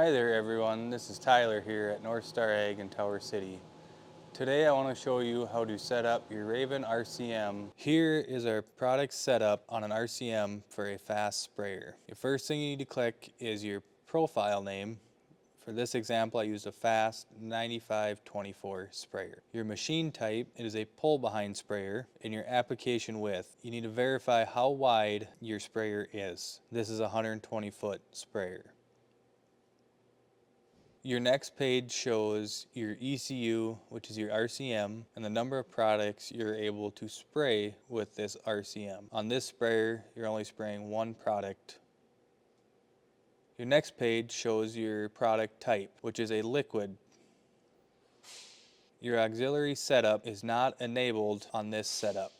Hi there everyone, this is Tyler here at North Star Ag in Tower City. Today I want to show you how to set up your Raven RCM. Here is our product setup on an RCM for a fast sprayer. The first thing you need to click is your profile name. For this example I used a fast 9524 sprayer. Your machine type, it is a pull behind sprayer, and your application width. You need to verify how wide your sprayer is. This is a 120 foot sprayer. Your next page shows your ECU, which is your RCM, and the number of products you're able to spray with this RCM. On this sprayer, you're only spraying one product. Your next page shows your product type, which is a liquid. Your auxiliary setup is not enabled on this setup.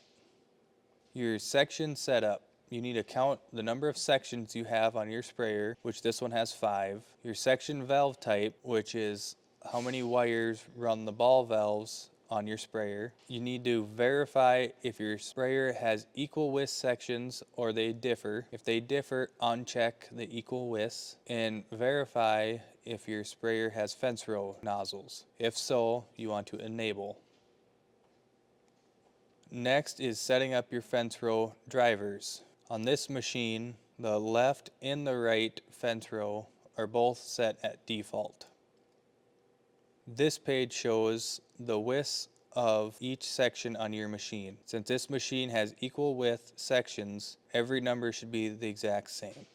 Your section setup. You need to count the number of sections you have on your sprayer, which this one has 5. Your section valve type, which is how many wires run the ball valves on your sprayer. You need to verify if your sprayer has equal width sections or they differ. If they differ, uncheck the equal widths and verify if your sprayer has fence row nozzles. If so, you want to enable. Next is setting up your fence row drivers. On this machine, the left and the right fence row are both set at default. This page shows the widths of each section on your machine. Since this machine has equal width sections, every number should be the exact same.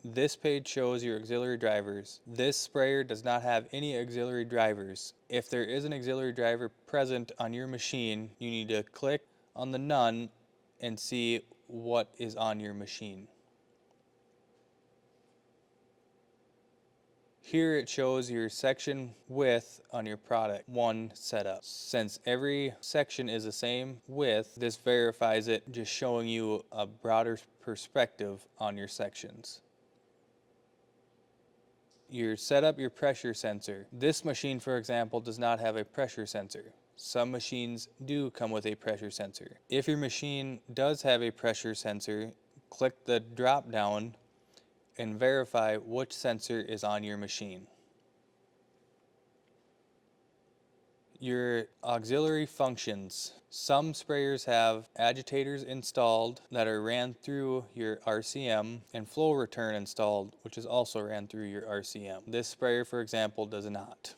This page shows your auxiliary drivers. This sprayer does not have any auxiliary drivers. If there is an auxiliary driver present on your machine, you need to click on the none and see what is on your machine. Here it shows your section width on your product 1 setup. Since every section is the same width, this verifies it, just showing you a broader perspective on your sections. You set up your pressure sensor. This machine, for example, does not have a pressure sensor. Some machines do come with a pressure sensor. If your machine does have a pressure sensor, click the drop down and verify which sensor is on your machine. Your auxiliary functions. Some sprayers have agitators installed that are ran through your RCM and flow return installed, which is also ran through your RCM. This sprayer, for example, does not.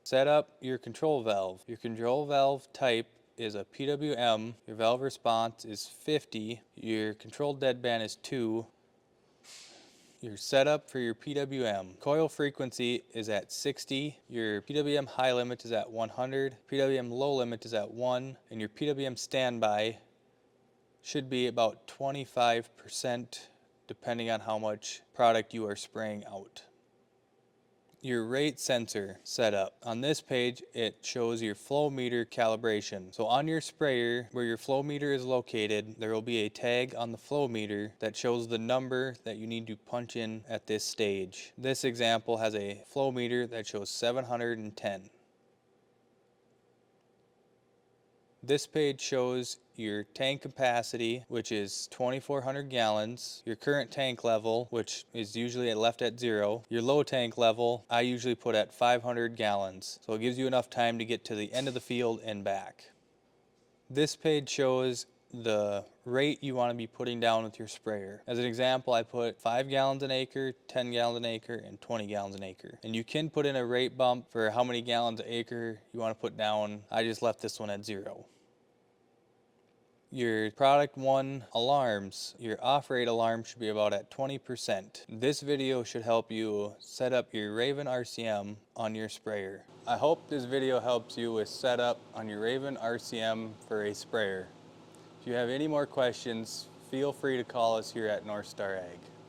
Set up your control valve. Your control valve type is a PWM. Your valve response is 50. Your control deadband is 2. Your setup for your PWM. Coil frequency is at 60, your PWM high limit is at 100, PWM low limit is at 1, and your PWM standby should be about 25% depending on how much product you are spraying out. Your rate sensor setup. On this page, it shows your flow meter calibration. So on your sprayer, where your flow meter is located, there will be a tag on the flow meter that shows the number that you need to punch in at this stage. This example has a flow meter that shows 710. This page shows your tank capacity, which is 2,400 gallons, your current tank level, which is usually left at 0, your low tank level, I usually put at 500 gallons. So it gives you enough time to get to the end of the field and back. This page shows the rate you want to be putting down with your sprayer. As an example, I put 5 gallons an acre, 10 gallons an acre, and 20 gallons an acre. And you can put in a rate bump for how many gallons an acre you want to put down. I just left this one at 0. Your product 1 alarms, your off rate alarm should be about at 20%. This video should help you set up your Raven RCM on your sprayer. I hope this video helps you with setup on your Raven RCM for a sprayer. If you have any more questions, feel free to call us here at North Star Ag.